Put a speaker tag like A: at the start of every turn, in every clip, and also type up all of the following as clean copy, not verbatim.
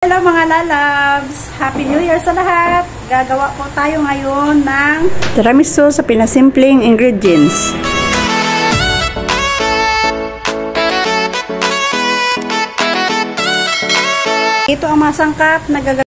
A: Hello mga lalabs! Happy New Year sa lahat! Gagawa po tayo ngayon ng tiramisu sa pinasimpleng ingredients. Ito ang masangkap na gagawin.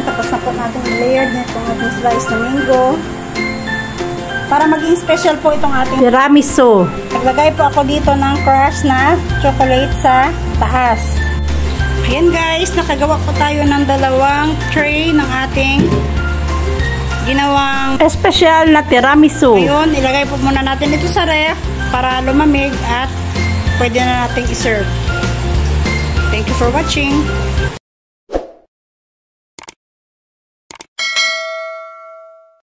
A: Tapos na po natin i-layered nitong ating sliced na mango. Para maging special po itong ating tiramisu. Naglagay po ako dito ng crushed na chocolate sa taas. Ayan guys, nakagawa po tayo ng dalawang tray ng ating ginawang special na tiramisu. Ngayon, ilagay po muna natin ito sa ref para lumamig at pwede na natin i-serve. Thank you for watching.